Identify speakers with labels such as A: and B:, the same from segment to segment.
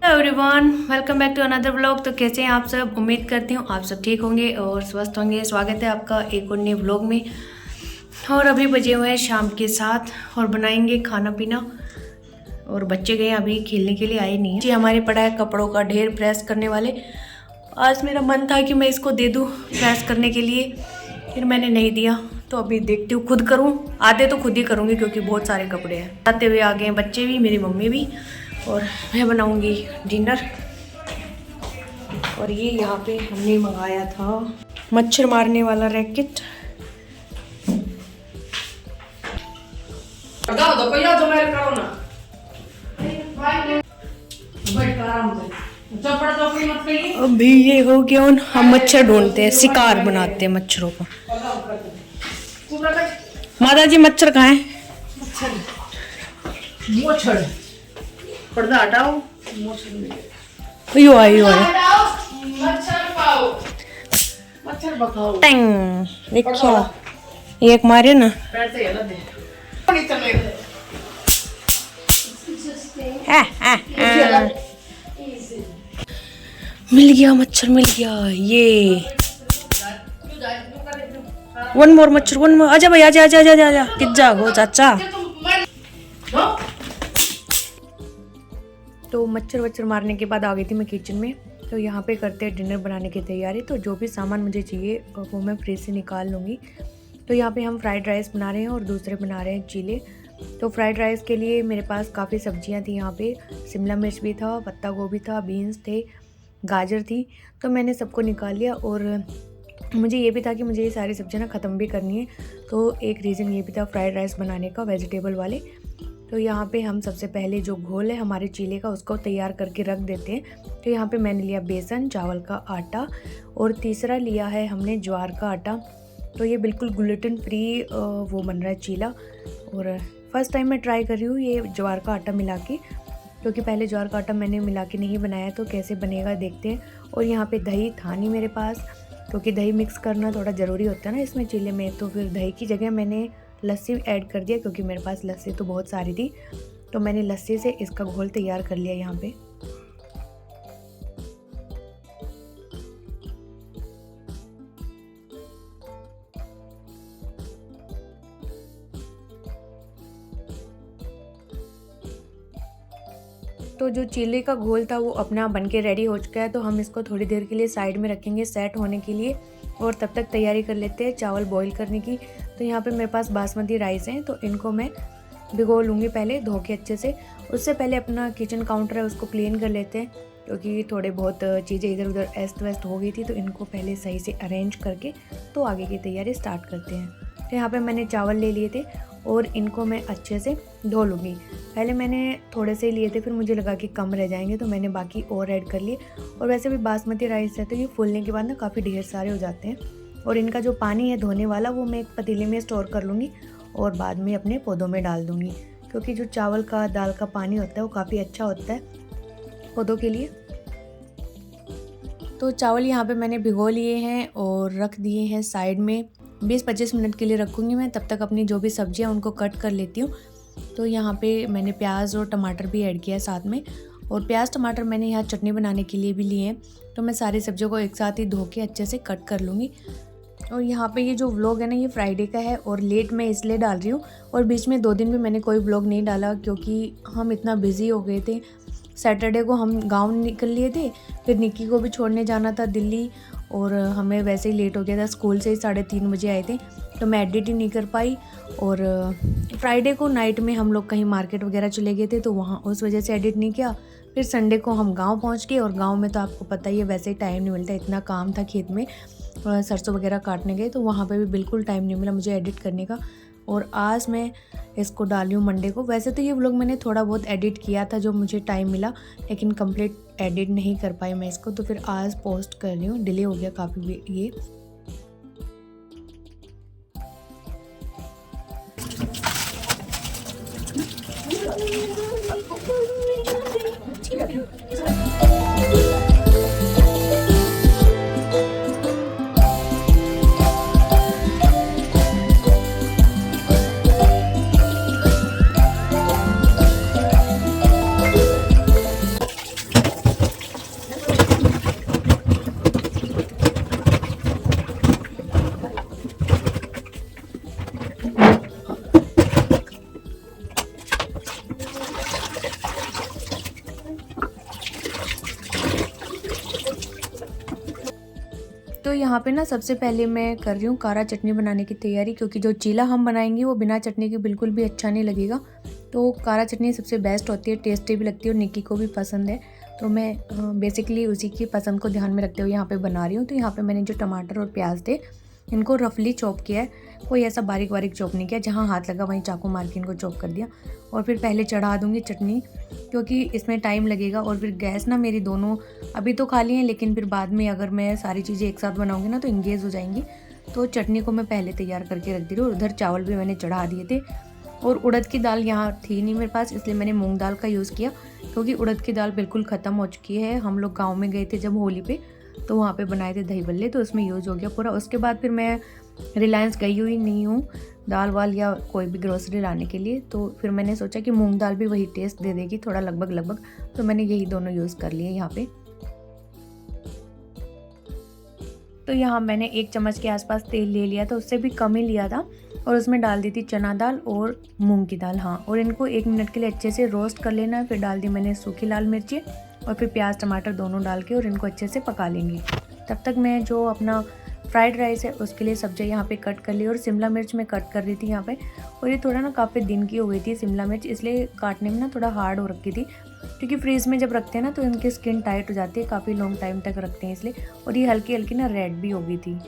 A: Hello everyone, welcome back to another vlog. तो कैसे हैं आप सब? उम्मीद करती हूँ आप सब ठीक होंगे और स्वस्थ होंगे। स्वागत है आपका एक और नए व्लॉग में। और अभी बजे हुए हैं शाम के 7 और बनाएंगे खाना पीना। और बच्चे गए अभी खेलने के लिए, आए नहीं जी। हमारे पड़ा है कपड़ों का ढेर प्रेस करने वाले। आज मेरा मन था कि मैं इसको दे दूँ प्रेस करने के लिए, फिर मैंने नहीं दिया। तो अभी देखती हूँ, खुद करूँ। आधे तो खुद ही करूँगी क्योंकि बहुत सारे कपड़े हैं। आते हुए आ गए हैं बच्चे भी, मेरी मम्मी भी, और मैं बनाऊंगी डिनर। और ये यहाँ पे हमने मंगाया था मच्छर मारने वाला रैकेट। अभी ये हो गया, हम मच्छर ढूंढते हैं, शिकार बनाते हैं मच्छरों का। माता जी मच्छर कहाँ है? मच्छर पर्दा हटाओ। यो आयो मच्छर पाओ, मच्छर भगाओ। टेंग देखो, एक मारे ना। मिल गया मच्छर, मिल गया। ये वन मोर मच्छर, वन मोर। आजा भाई, आजा आजा आजा आजा, पिज्जा गो चाचा। तो मच्छर वच्छर मारने के बाद आ गई थी मैं किचन में। तो यहाँ पे करते हैं डिनर बनाने की तैयारी। तो जो भी सामान मुझे चाहिए वो मैं फ्रिज से निकाल लूँगी। तो यहाँ पे हम फ्राइड राइस बना रहे हैं और दूसरे बना रहे हैं चीले। तो फ्राइड राइस के लिए मेरे पास काफ़ी सब्जियाँ थी। यहाँ पे शिमला मिर्च भी था, पत्ता गोभी था, बीन्स थे, गाजर थी। तो मैंने सबको निकाल लिया। और मुझे ये भी था कि मुझे ये सारी सब्जियाँ ना ख़त्म भी करनी है। तो एक रीज़न ये भी था फ्राइड राइस बनाने का, वेजिटेबल वाले। तो यहाँ पे हम सबसे पहले जो घोल है हमारे चीले का उसको तैयार करके रख देते हैं। तो यहाँ पे मैंने लिया बेसन, चावल का आटा, और तीसरा लिया है हमने ज्वार का आटा। तो ये बिल्कुल ग्लूटेन फ्री वो बन रहा है चीला। और फर्स्ट टाइम मैं ट्राई कर रही हूँ ये ज्वार का आटा मिला के, क्योंकि पहले ज्वार का आटा मैंने मिला के नहीं बनाया। तो कैसे बनेगा देखते हैं। और यहाँ पे दही था नहीं मेरे पास, क्योंकि दही मिक्स करना थोड़ा ज़रूरी होता है ना इसमें चीले में। तो फिर दही की जगह मैंने लस्सी ऐड कर दिया, क्योंकि मेरे पास लस्सी तो बहुत सारी थी। तो मैंने लस्सी से इसका घोल तैयार कर लिया यहाँ पे। तो जो चीले का घोल था वो अपना बन के रेडी हो चुका है। तो हम इसको थोड़ी देर के लिए साइड में रखेंगे सेट होने के लिए। और तब तक तैयारी कर लेते हैं चावल बॉईल करने की। तो यहाँ पे मेरे पास बासमती राइस हैं, तो इनको मैं भिगो लूँगी पहले धो के अच्छे से। उससे पहले अपना किचन काउंटर है उसको क्लीन कर लेते हैं, क्योंकि थोड़े बहुत चीज़ें इधर उधर एस्ट वेस्ट हो गई थी। तो इनको पहले सही से अरेंज करके तो आगे की तैयारी स्टार्ट करते हैं। तो यहाँ पे मैंने चावल ले लिए थे और इनको मैं अच्छे से धो लूँगी। पहले मैंने थोड़े से लिए थे, फिर मुझे लगा कि कम रह जाएंगे तो मैंने बाकी और ऐड कर लिए। और वैसे भी बासमती राइस है तो ये फूलने के बाद ना काफ़ी ढेर सारे हो जाते हैं। और इनका जो पानी है धोने वाला वो मैं एक पतीले में स्टोर कर लूँगी और बाद में अपने पौधों में डाल दूँगी, क्योंकि जो चावल का दाल का पानी होता है वो काफ़ी अच्छा होता है पौधों के लिए। तो चावल यहाँ पे मैंने भिगो लिए हैं और रख दिए हैं साइड में। 20-25 मिनट के लिए रखूँगी मैं। तब तक अपनी जो भी सब्जियाँ उनको कट कर लेती हूँ। तो यहाँ पे मैंने प्याज और टमाटर भी ऐड किया है साथ में। और प्याज टमाटर मैंने यहाँ चटनी बनाने के लिए भी लिए हैं। तो मैं सारी सब्जियों को एक साथ ही धो के अच्छे से कट कर लूँगी। और यहाँ पे ये जो व्लॉग है ना ये फ्राइडे का है और लेट मैं इसलिए डाल रही हूँ। और बीच में 2 दिन भी मैंने कोई व्लॉग नहीं डाला, क्योंकि हम इतना बिज़ी हो गए थे। सैटरडे को हम गाँव निकल लिए थे, फिर निक्की को भी छोड़ने जाना था दिल्ली, और हमें वैसे ही लेट हो गया था। स्कूल से ही 3:30 बजे आए थे, तो मैं एडिट ही नहीं कर पाई। और फ्राइडे को नाइट में हम लोग कहीं मार्केट वगैरह चले गए थे, तो वहाँ उस वजह से एडिट नहीं किया। फिर संडे को हम गांव पहुँच गए, और गांव में तो आपको पता ही है वैसे ही टाइम नहीं मिलता, इतना काम था खेत में, सरसों वगैरह काटने गए, तो वहाँ पे भी बिल्कुल टाइम नहीं मिला मुझे एडिट करने का। और आज मैं इसको डाली हूँ मंडे को। वैसे तो ये व्लॉग मैंने थोड़ा बहुत एडिट किया था जो मुझे टाइम मिला, लेकिन कंप्लीट एडिट नहीं कर पाई मैं इसको। तो फिर आज पोस्ट कर रही हूँ, डिले हो गया काफ़ी ये। तो यहाँ पे ना सबसे पहले मैं कर रही हूँ कारा चटनी बनाने की तैयारी, क्योंकि जो चीला हम बनाएंगे वो बिना चटनी के बिल्कुल भी अच्छा नहीं लगेगा। तो कारा चटनी सबसे बेस्ट होती है, टेस्टी भी लगती है और निक्की को भी पसंद है। तो मैं बेसिकली उसी की पसंद को ध्यान में रखते हुए यहाँ पे बना रही हूँ। तो यहाँ पे मैंने जो टमाटर और प्याज थे इनको रफली चॉप किया है, कोई ऐसा बारीक बारीक चॉप नहीं किया, जहाँ हाथ लगा वहीं चाकू मार के इनको चॉप कर दिया। और फिर पहले चढ़ा दूँगी चटनी, क्योंकि इसमें टाइम लगेगा। और फिर गैस ना मेरी दोनों अभी तो खाली हैं, लेकिन फिर बाद में अगर मैं सारी चीज़ें एक साथ बनाऊँगी ना तो इंगेज हो जाएंगी। तो चटनी को मैं पहले तैयार करके रख दी रही हूँ। उधर चावल भी मैंने चढ़ा दिए थे। और उड़द की दाल यहाँ थी नहीं मेरे पास, इसलिए मैंने मूंग दाल का यूज़ किया, क्योंकि उड़द की दाल बिल्कुल ख़त्म हो चुकी है। हम लोग गाँव में गए थे जब होली पे, तो वहाँ पे बनाए थे दही बल्ले, तो उसमें यूज़ हो गया पूरा। उसके बाद फिर मैं रिलायंस गई हुई नहीं हूँ दाल वाल या कोई भी ग्रोसरी लाने के लिए, तो फिर मैंने सोचा कि मूंग दाल भी वही टेस्ट दे देगी थोड़ा लगभग, तो मैंने यही दोनों यूज़ कर लिए यहाँ पे। तो यहाँ मैंने 1 चम्मच के आसपास तेल ले लिया था, उससे भी कम ही लिया था, और उसमें डाल दी थी चना दाल और मूंग की दाल। हाँ, और इनको 1 मिनट के लिए अच्छे से रोस्ट कर लेना है। फिर डाल दी मैंने सूखी लाल मिर्ची और फिर प्याज टमाटर दोनों डाल के और इनको अच्छे से पका लेंगे। तब तक मैं जो अपना फ्राइड राइस है उसके लिए सब्जी यहाँ पे कट कर ली, और शिमला मिर्च मैं कट कर रही थी यहाँ पे। और ये थोड़ा ना काफ़ी दिन की हो गई थी शिमला मिर्च, इसलिए काटने में ना थोड़ा हार्ड हो रखी थी, क्योंकि फ्रीज़ में जब रखते हैं ना तो इनकी स्किन टाइट हो जाती है, काफ़ी लॉन्ग टाइम तक रखते हैं इसलिए। और ये हल्की हल्की ना रेड भी हो गई थी।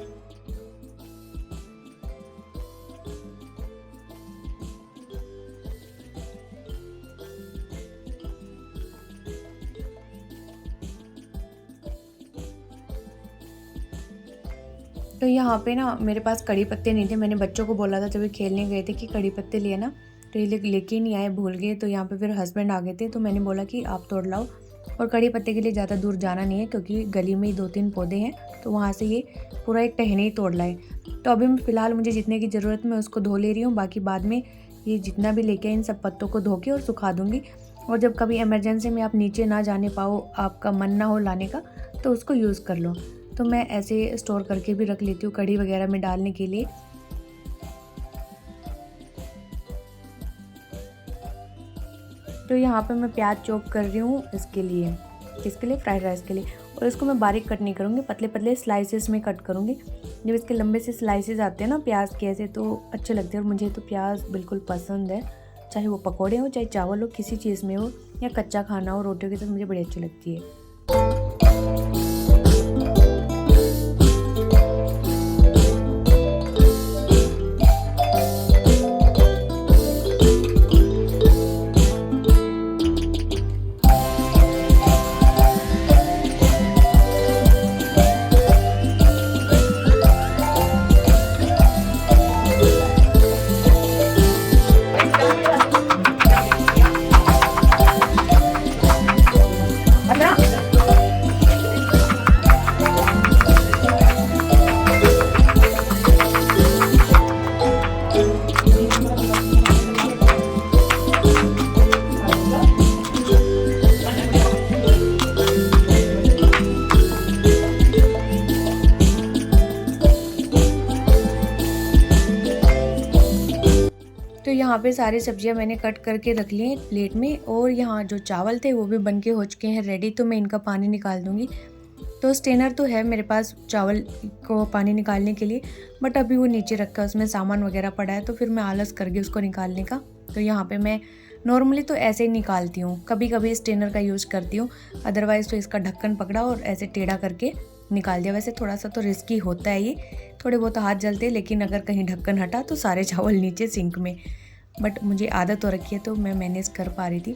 A: तो यहाँ पे ना मेरे पास कड़ी पत्ते नहीं थे, मैंने बच्चों को बोला था जब ये खेलने गए थे कि कड़ी पत्ते लिए ना, तो ये लेके नहीं आए, भूल गए। तो यहाँ पे फिर हस्बैंड आ गए थे, तो मैंने बोला कि आप तोड़ लाओ। और कड़ी पत्ते के लिए ज़्यादा दूर जाना नहीं है, क्योंकि गली में ही 2-3 पौधे हैं, तो वहाँ से ये पूरा एक टहनी ही तोड़ लाए। तो अभी मैं फ़िलहाल मुझे जितने की ज़रूरत मैं उसको धो ले रही हूँ, बाकी बाद में ये जितना भी लेके इन सब पत्तों को धो के और सुखा दूँगी। और जब कभी इमरजेंसी में आप नीचे ना जाने पाओ, आपका मन ना हो लाने का, तो उसको यूज़ कर लो। तो मैं ऐसे स्टोर करके भी रख लेती हूँ कढ़ी वगैरह में डालने के लिए। तो यहाँ पे मैं प्याज चॉप कर रही हूँ इसके लिए फ्राइड राइस के लिए। और इसको मैं बारीक कट नहीं करूँगी, पतले पतले स्लाइसेस में कट करूँगी। जब इसके लंबे से स्लाइसेस आते हैं ना प्याज के ऐसे, तो अच्छे लगते हैं। और मुझे तो प्याज बिल्कुल पसंद है, चाहे वो पकौड़े हो, चाहे चावल हो, किसी चीज़ में हो, या कच्चा खाना हो रोटियों के साथ, मुझे बड़ी अच्छी लगती है। तो यहाँ पे सारी सब्जियाँ मैंने कट करके रख ली हैं प्लेट में। और यहाँ जो चावल थे वो भी बन के हो चुके हैं रेडी, तो मैं इनका पानी निकाल दूँगी। तो स्टेनर तो है मेरे पास चावल को पानी निकालने के लिए, बट अभी वो नीचे रखा है, उसमें सामान वगैरह पड़ा है, तो फिर मैं आलस कर गई उसको निकालने का। तो यहाँ पे मैं नॉर्मली तो ऐसे ही निकालती हूँ, कभी कभी स्टेनर का यूज़ करती हूँ, अदरवाइज़ तो इसका ढक्कन पकड़ा और ऐसे टेढ़ा करके निकाल दिया। वैसे थोड़ा सा तो रिस्की होता है ये, थोड़े बहुत हाथ जलते हैं, लेकिन अगर कहीं ढक्कन हटा तो सारे चावल नीचे सिंक में। बट मुझे आदत हो रखी है तो मैं मैनेज कर पा रही थी।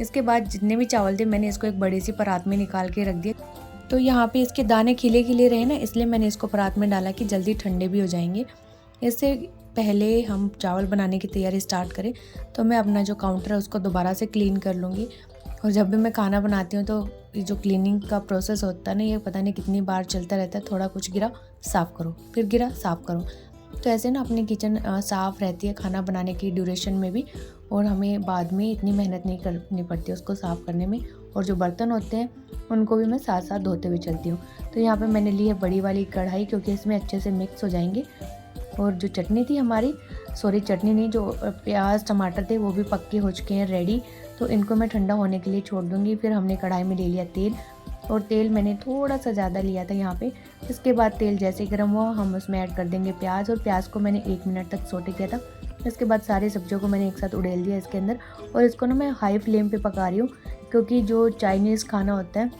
A: इसके बाद जितने भी चावल थे मैंने इसको एक बड़ी सी परात में निकाल के रख दिया। तो यहाँ पे इसके दाने खिले खिले रहे ना, इसलिए मैंने इसको परात में डाला कि जल्दी ठंडे भी हो जाएंगे। इससे पहले हम चावल बनाने की तैयारी स्टार्ट करें, तो मैं अपना जो काउंटर है उसको दोबारा से क्लीन कर लूँगी। और जब भी मैं खाना बनाती हूँ तो ये जो क्लीनिंग का प्रोसेस होता है ना, ये पता नहीं कितनी बार चलता रहता है। थोड़ा कुछ गिरा साफ़ करो, फिर गिरा साफ़ करो। तो ऐसे ना अपनी किचन साफ़ रहती है खाना बनाने की ड्यूरेशन में भी, और हमें बाद में इतनी मेहनत नहीं करनी पड़ती उसको साफ़ करने में। और जो बर्तन होते हैं उनको भी मैं साथ साथ धोते हुए चलती हूँ। तो यहाँ पे मैंने ली है बड़ी वाली कढ़ाई, क्योंकि इसमें अच्छे से मिक्स हो जाएंगे। और जो चटनी थी हमारी, सॉरी चटनी नहीं, जो प्याज टमाटर थे वो भी पक्के हो चुके हैं रेडी। तो इनको मैं ठंडा होने के लिए छोड़ दूँगी। फिर हमने कढ़ाई में ले लिया तेल, और तेल मैंने थोड़ा सा ज़्यादा लिया था यहाँ पे। इसके बाद तेल जैसे गर्म हुआ हम उसमें ऐड कर देंगे प्याज, और प्याज को मैंने 1 मिनट तक सौटे किया था। इसके बाद सारी सब्जियों को मैंने एक साथ उड़ेल दिया इसके अंदर, और इसको ना मैं हाई फ्लेम पे पका रही हूँ, क्योंकि जो चाइनीज़ खाना होता है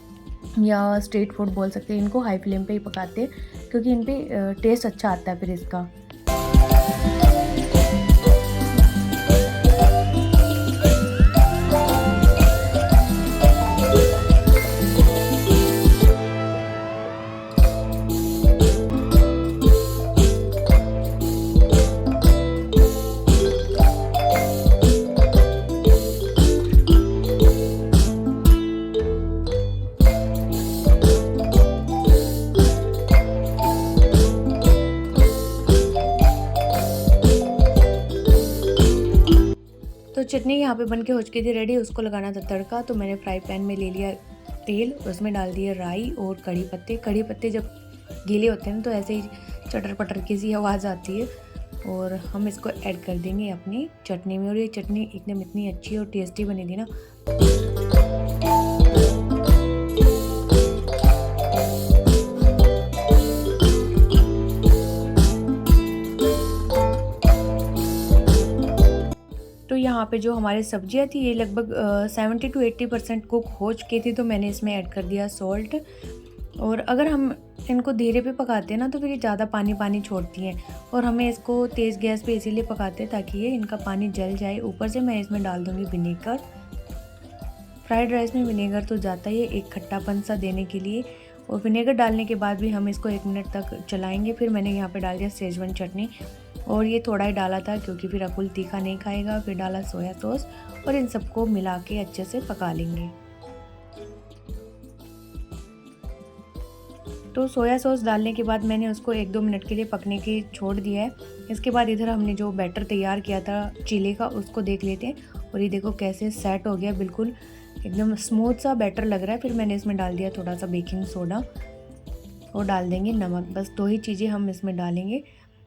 A: या स्ट्रीट फूड बोल सकते हैं, इनको हाई फ्लेम पे ही पकाते हैं, क्योंकि इन पे टेस्ट अच्छा आता है फिर इसका। तो चटनी यहाँ पे बन के हो चुकी थी रेडी, उसको लगाना था तड़का। तो मैंने फ्राई पैन में ले लिया तेल, उसमें डाल दिया राई और कड़ी पत्ते। कड़ी पत्ते जब गीले होते हैं तो ऐसे ही चटर पटर की सी आवाज़ आती है, और हम इसको ऐड कर देंगे अपनी चटनी में। और ये चटनी एकदम इतनी अच्छी और टेस्टी बनी थी ना। तो यहाँ पे जो हमारी सब्जियाँ थी ये लगभग 70 to 80% कुक हो चुकी थी, तो मैंने इसमें ऐड कर दिया सॉल्ट। और अगर हम इनको धीरे पे पकाते हैं ना तो फिर ये ज़्यादा पानी पानी छोड़ती हैं, और हमें इसको तेज़ गैस पे इसीलिए पकाते हैं ताकि ये इनका पानी जल जाए। ऊपर से मैं इसमें डाल दूँगी विनेगर। फ्राइड राइस में विनेगर तो जाता ही है एक खट्टापन सा देने के लिए, और विनेगर डालने के बाद भी हम इसको 1 मिनट तक चलाएँगे। फिर मैंने यहाँ पर डाल दिया सेजवान चटनी, और ये थोड़ा ही डाला था क्योंकि फिर अकुल तीखा नहीं खाएगा। फिर डाला सोया सॉस, और इन सबको मिला के अच्छे से पका लेंगे। तो सोया सॉस डालने के बाद मैंने उसको 1-2 मिनट के लिए पकने के छोड़ दिया है। इसके बाद इधर हमने जो बैटर तैयार किया था चीले का, उसको देख लेते हैं। और ये देखो कैसे सेट हो गया, बिल्कुल एकदम स्मूथ सा बैटर लग रहा है। फिर मैंने इसमें डाल दिया थोड़ा सा बेकिंग सोडा, और डाल देंगे नमक। बस 2 ही चीज़ें हम इसमें डालेंगे,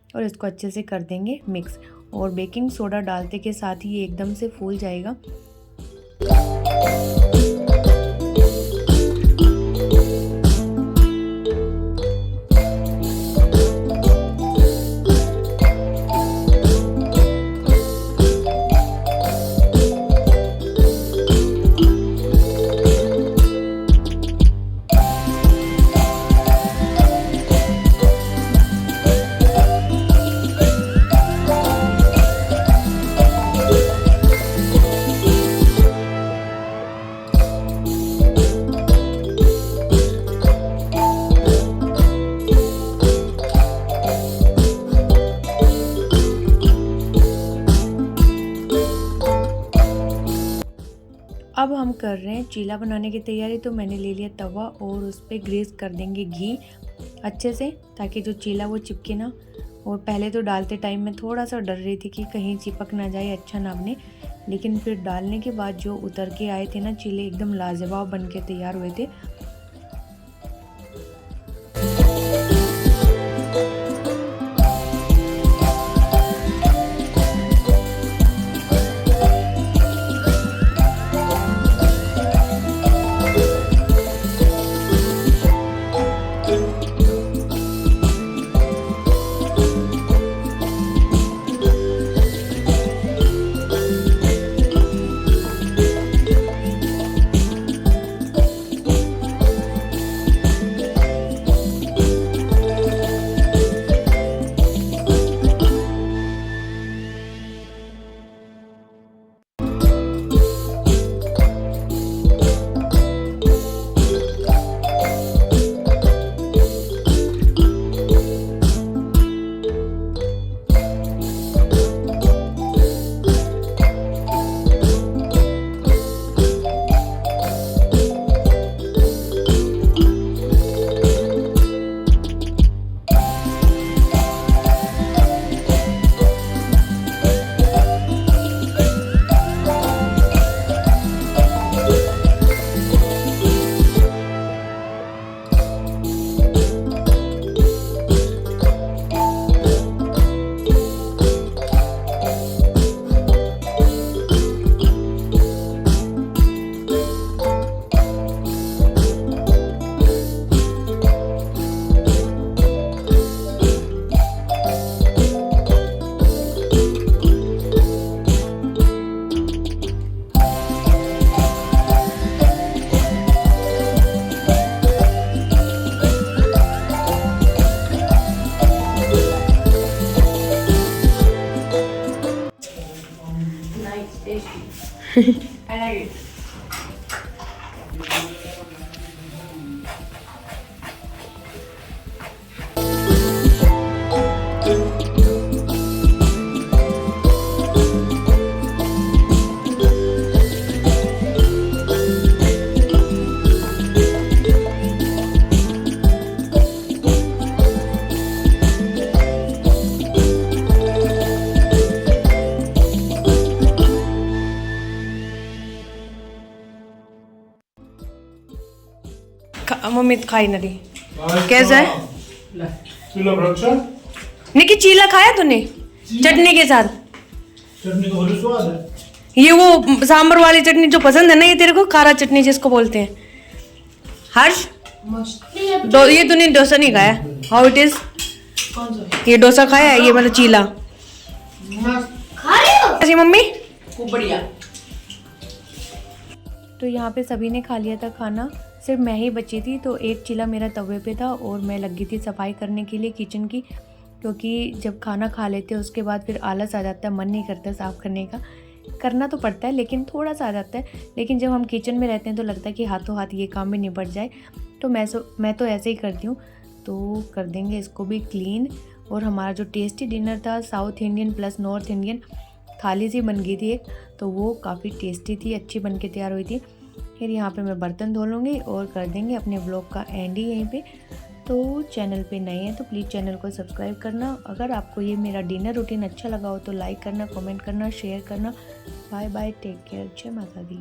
A: और इसको अच्छे से कर देंगे मिक्स। और बेकिंग सोडा डालते के साथ ही ये एकदम से फूल जाएगा। अब हम कर रहे हैं चीला बनाने की तैयारी। तो मैंने ले लिया तवा, और उस पर ग्रीस कर देंगे घी अच्छे से, ताकि जो चीला वो चिपके ना। और पहले तो डालते टाइम मैं थोड़ा सा डर रही थी कि कहीं चिपक ना जाए, अच्छा ना बने, लेकिन फिर डालने के बाद जो उतर के आए थे ना चीले, एकदम लाजवाब बन के तैयार हुए थे।
B: I like it.
A: मम्मी तो खाई ना रही। कैसा है
C: चटनी
A: निकी? चीला खाया तूने चटनी के साथ?
C: तो बड़ी स्वाद है।
A: ये वो सांबर वाली चटनी जो पसंद है ना, ये तेरे को खारा चटनी जिसको बोलते हैं। हर्ष ये तूने डोसा नहीं खाया? How it is? ये डोसा खाया है, ये मतलब चीला ऐसी मम्मी
B: खूब बढ़िया।
A: तो यहाँ पे सभी ने खा लिया था खाना, सिर्फ मैं ही बची थी। तो एक चीला मेरा तवे पे था और मैं लगी थी सफाई करने के लिए किचन की, क्योंकि जब खाना खा लेते हैं उसके बाद फिर आलस आ जाता है, मन नहीं करता साफ़ करने का। करना तो पड़ता है लेकिन थोड़ा सा आ जाता है। लेकिन जब हम किचन में रहते हैं तो लगता है कि हाथों हाथ ये काम भी निपट जाए। तो मैं तो ऐसे ही करती हूँ। तो कर देंगे इसको भी क्लीन। और हमारा जो टेस्टी डिनर था, south Indian plus north Indian थाली सी बन गई थी एक, तो वो काफ़ी टेस्टी थी, अच्छी बन के तैयार हुई थी। फिर यहाँ पे मैं बर्तन धो लूँगी और कर देंगे अपने व्लॉग का एंड ही यहीं पे। तो चैनल पे नए हैं तो प्लीज़ चैनल को सब्सक्राइब करना। अगर आपको ये मेरा डिनर रूटीन अच्छा लगा हो तो लाइक करना, कमेंट करना, शेयर करना। बाय बाय, टेक केयर, जय माता दी।